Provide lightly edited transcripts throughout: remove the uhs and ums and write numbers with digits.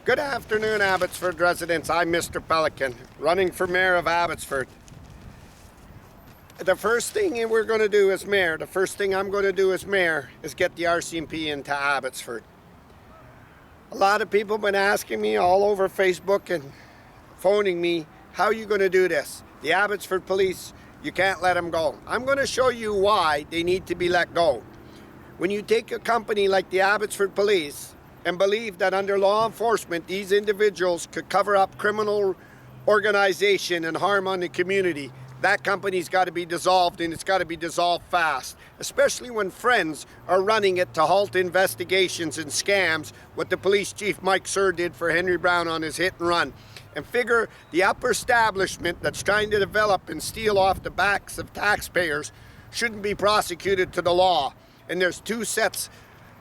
Good afternoon, Abbotsford residents. I'm Mr. Pelican, running for mayor of Abbotsford. The first thing we're going to do as mayor, the first thing I'm going to do as mayor is get the RCMP into Abbotsford. A lot of people have been asking me all over Facebook and phoning me, how are you going to do this? The Abbotsford police, you can't let them go. I'm going to show you why they need to be let go. When you take a company like the Abbotsford police and believe that under law enforcement these individuals could cover up criminal organization and harm on the community, that company's got to be dissolved, and it's got to be dissolved fast, especially when friends are running it to halt investigations and scams, what the police chief Mike Sir did for Henry Brown on his hit and run. And figure the upper establishment that's trying to develop and steal off the backs of taxpayers shouldn't be prosecuted to the law. And there's two sets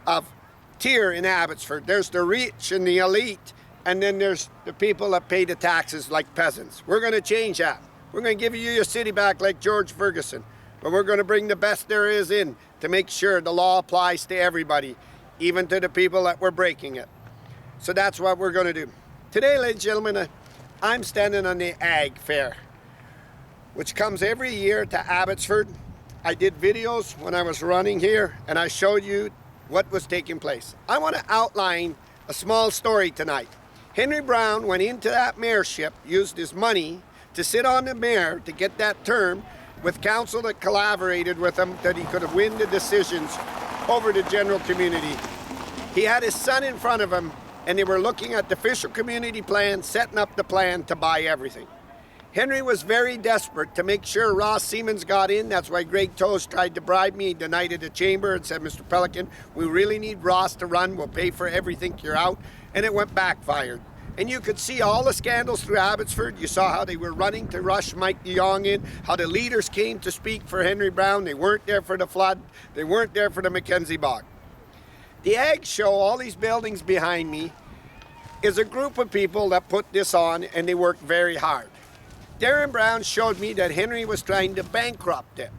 of tier in Abbotsford. There's the rich and the elite, and then there's the people that pay the taxes like peasants. We're going to change that. We're going to give you your city back like George Ferguson, but we're going to bring the best there is in to make sure the law applies to everybody, even to the people that were breaking it. So that's what we're going to do. Today, ladies and gentlemen, I'm standing on the Ag Fair, which comes every year to Abbotsford. I did videos when I was running here, and I showed you what was taking place. I want to outline a small story tonight. Henry Brown went into that mayorship, used his money to sit on the mayor to get that term with council that collaborated with him that he could win the decisions over the general community. He had his son in front of him, and they were looking at the official community plan, setting up the plan to buy everything. Henry was very desperate to make sure Ross Siemens got in. That's why Greg Toes tried to bribe me the night at the chamber and said, Mr. Pelican, we really need Ross to run. We'll pay for everything. You're out. And it went backfired. And you could see all the scandals through Abbotsford. You saw how they were running to rush Mike de Jong in, how the leaders came to speak for Henry Brown. They weren't there for the flood. They weren't there for the Mackenzie Bog. The Ag Show, all these buildings behind me, is a group of people that put this on, and they worked very hard. Darren Brown showed me that Henry was trying to bankrupt it.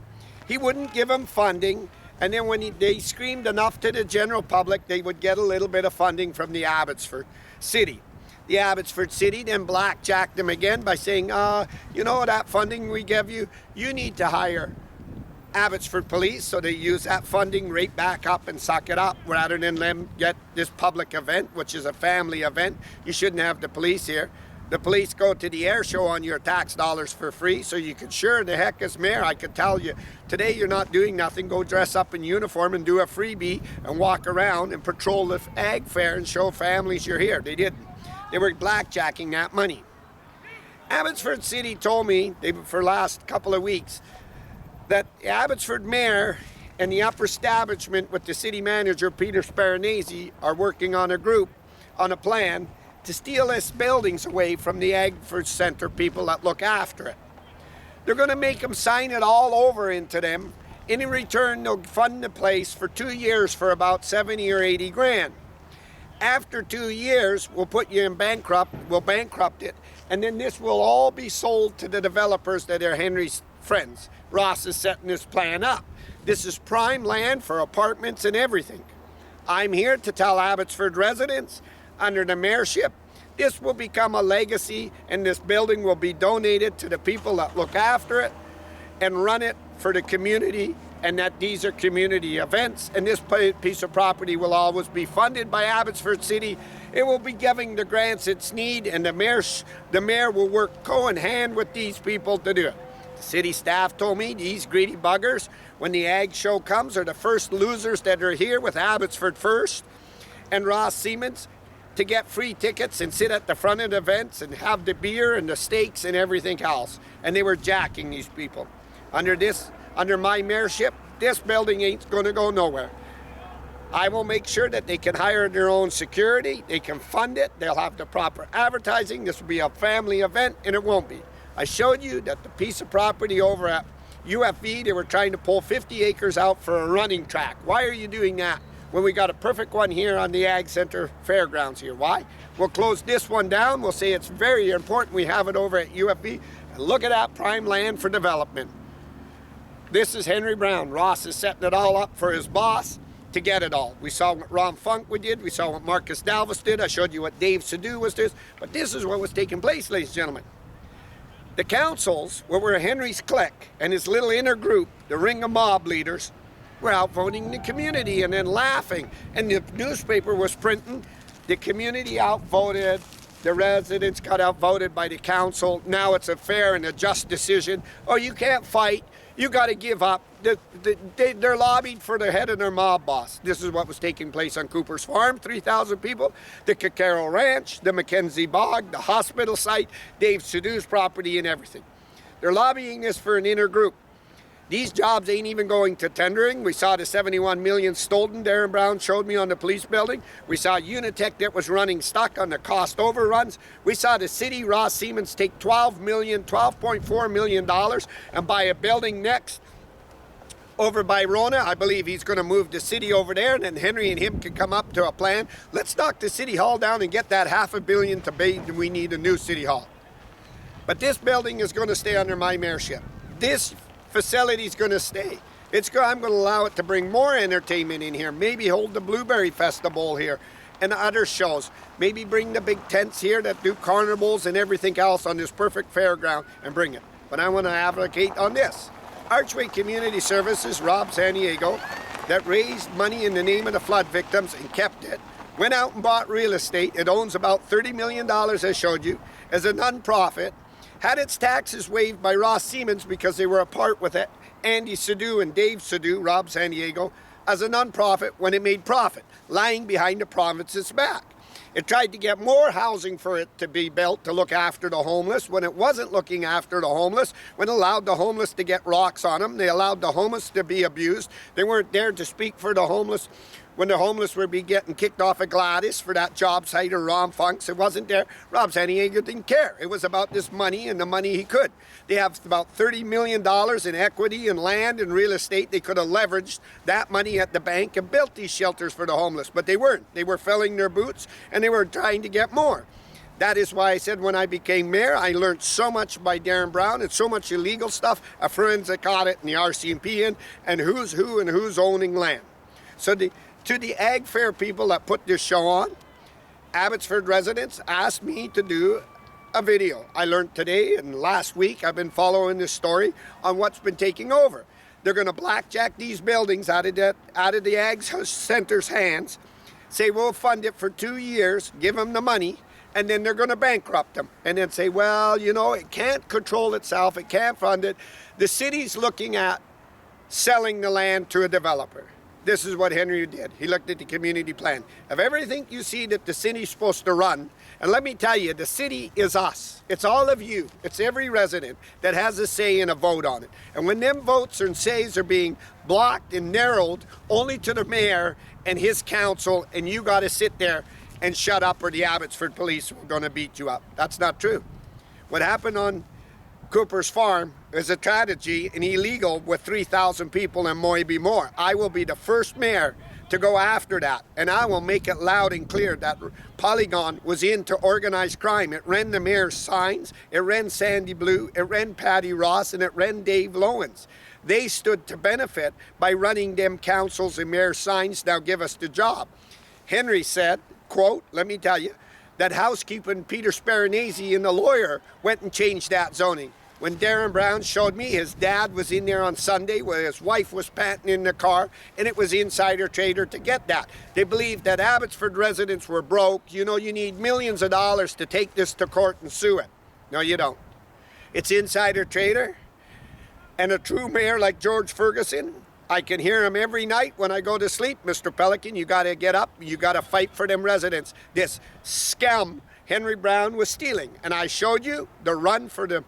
He wouldn't give him funding, and then when they screamed enough to the general public, they would get a little bit of funding from the Abbotsford City. The Abbotsford City then blackjacked them again by saying, you know that funding we give you, you need to hire Abbotsford police, so they use that funding right back up and suck it up rather than them get this public event, which is a family event. You shouldn't have the police here. The police go to the air show on your tax dollars for free, so you could sure the heck as mayor, I could tell you, today you're not doing nothing, go dress up in uniform and do a freebie and walk around and patrol the Ag Fair and show families you're here. They didn't. They were blackjacking that money. Abbotsford City told me for the last couple of weeks that the Abbotsford mayor and the upper establishment with the city manager, Peter Sparanese, are working on a plan to steal these buildings away from the Agford Centre people that look after it. They're going to make them sign it all over into them. In return, they'll fund the place for 2 years for about 70 or 80 grand. After 2 years, we'll put you in bankrupt, we'll bankrupt it, and then this will all be sold to the developers that are Henry's friends. Ross is setting this plan up. This is prime land for apartments and everything. I'm here to tell Abbotsford residents, under the mayorship, this will become a legacy, and this building will be donated to the people that look after it and run it for the community, and that these are community events, and this piece of property will always be funded by Abbotsford City. It will be giving the grants it's need, and the mayor will work hand with these people to do it. The city staff told me these greedy buggers, when the Ag Show comes, are the first losers that are here with Abbotsford First and Ross Siemens to get free tickets and sit at the front of the events and have the beer and the steaks and everything else. And they were jacking these people. Under my mayorship, this building ain't going to go nowhere. I will make sure that they can hire their own security, they can fund it, they'll have the proper advertising, this will be a family event, and it won't be. I showed you that the piece of property over at UFV, they were trying to pull 50 acres out for a running track. Why are you doing that when we got a perfect one here on the Ag Center Fairgrounds here? Why? We'll close this one down. We'll say it's very important we have it over at UFV. And look at that prime land for development. This is Henry Brown. Ross is setting it all up for his boss. to get it all. We saw what Ron Funk did. We saw what Marcus Dalvis did. I showed you what Dave Sadu was doing. But this is what was taking place, ladies and gentlemen. The councils, where Henry's clique and his little inner group, the ring of mob leaders, were outvoting the community and then laughing. And the newspaper was printing, the community outvoted, the residents got outvoted by the council. Now it's a fair and a just decision. Oh, you can't fight. You got to give up. They're lobbied for the head of their mob boss. This is what was taking place on Cooper's Farm, 3,000 people, the Cacaro Ranch, the Mackenzie Bog, the hospital site, Dave Sadu's property and everything. They're lobbying this for an inner group. These jobs ain't even going to tendering. We saw the 71 million stolen Darren Brown showed me on the police building. We saw Unitech that was running stuck on the cost overruns. We saw the city, Ross Siemens, take $12.4 million and buy a building next over by Rona. I believe he's going to move the city over there, and then Henry and him can come up to a plan. Let's knock the city hall down and get that $500 million to pay. We need a new city hall. But this building is going to stay under my mayorship. This facility is going to stay. I'm going to allow it to bring more entertainment in here. Maybe hold the Blueberry Festival here and other shows. Maybe bring the big tents here that do carnivals and everything else on this perfect fairground and bring it. But I want to advocate on this. Archway Community Services, Rob San Diego, that raised money in the name of the flood victims and kept it, went out and bought real estate. It owns about $30 million, I showed you, as a nonprofit. Had its taxes waived by Ross Siemens because they were apart with it, Andy Sadu and Dave Sadu, Rob San Diego, as a nonprofit when it made profit, lying behind the province's back. It tried to get more housing for it to be built to look after the homeless when it wasn't looking after the homeless, when it allowed the homeless to get rocks on them. They allowed the homeless to be abused. They weren't there to speak for the homeless when the homeless would be getting kicked off of Gladys for that job site or Ron Funk's. It wasn't there. Rob San Diego didn't care. It was about this money and the money he could. They have about $30 million in equity and land and real estate. They could have leveraged that money at the bank and built these shelters for the homeless, but they weren't. They were filling their boots and they were trying to get more. That is why I said when I became mayor, I learned so much by Darren Brown and so much illegal stuff, a forensic audit and the RCMP and who's who and who's owning land. So to the ag fair people that put this show on, Abbotsford residents asked me to do a video. I learned today and last week, I've been following this story on what's been taking over. They're going to blackjack these buildings out of the ag center's hands, say we'll fund it for 2 years, give them the money, and then they're going to bankrupt them. And then say, well, you know, it can't control itself, it can't fund it. The city's looking at selling the land to a developer. This is what Henry did. He looked at the community plan. Of everything you see that the city's supposed to run, and let me tell you, the city is us. It's all of you. It's every resident that has a say in a vote on it. And when them votes and says are being blocked and narrowed only to the mayor and his council, and you got to sit there and shut up or the Abbotsford police are going to beat you up. That's not true. What happened on Cooper's Farm is a tragedy and illegal with 3,000 people and maybe more. I will be the first mayor to go after that, and I will make it loud and clear that Polygon was into organized crime. It ran the mayor's signs, it ran Sandy Blue, it ran Patty Ross, and it ran Dave Lowens. They stood to benefit by running them councils and mayor's signs. Now give us the job. Henry said, quote, let me tell you, that housekeeping Peter Sparanese and the lawyer went and changed that zoning. When Darren Brown showed me, his dad was in there on Sunday where his wife was panting in the car, and it was insider trader to get that. They believed that Abbotsford residents were broke. You know, you need millions of dollars to take this to court and sue it. No, you don't. It's insider trader. And a true mayor like George Ferguson, I can hear him every night when I go to sleep. Mr. Pelican, you got to get up. You got to fight for them residents. This scum Henry Brown was stealing. And I showed you the run for the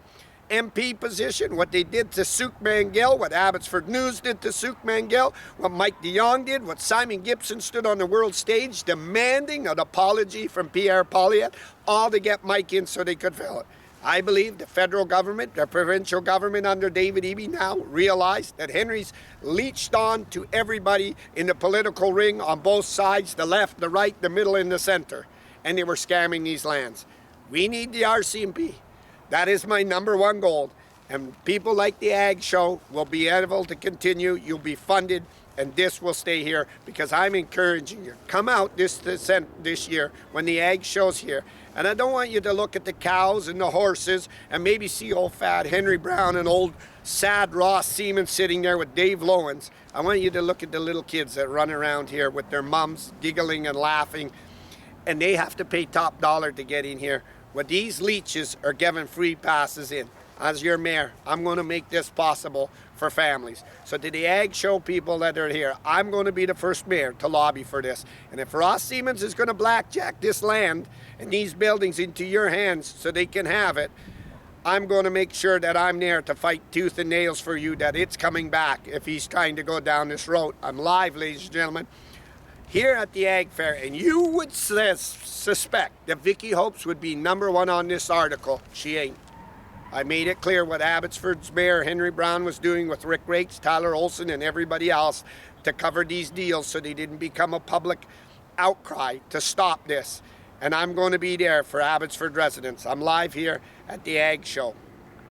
MP position, what they did to Suk Mangill, what Abbotsford News did to Suk Mangill, what Mike DeYoung did, what Simon Gibson stood on the world stage demanding an apology from Pierre Poilievre, all to get Mike in so they could fill it. I believe the federal government, the provincial government under David Eby now realized that Henry's leached on to everybody in the political ring on both sides, the left, the right, the middle, and the center. And they were scamming these lands. We need the RCMP. That is my #1 goal. And people like the Ag Show will be able to continue. You'll be funded and this will stay here because I'm encouraging you. Come out this year when the ag show's here. And I don't want you to look at the cows and the horses and maybe see old fat Henry Brown and old sad Ross Siemens sitting there with Dave Lowens. I want you to look at the little kids that run around here with their mums giggling and laughing, and they have to pay top dollar to get in here. Well, these leeches are giving free passes in. As your mayor, I'm going to make this possible for families. So to the ag show people that are here, I'm going to be the first mayor to lobby for this. And if Ross Siemens is going to blackjack this land and these buildings into your hands so they can have it, I'm going to make sure that I'm there to fight tooth and nails for you, that it's coming back if he's trying to go down this road. I'm live, ladies and gentlemen, here at the Ag Fair, and you would suspect that Vicky Hopes would be #1 on this article. She ain't. I made it clear what Abbotsford's Mayor Henry Brown was doing with Rick Rakes, Tyler Olson, and everybody else to cover these deals so they didn't become a public outcry to stop this. And I'm going to be there for Abbotsford residents. I'm live here at the Ag Show.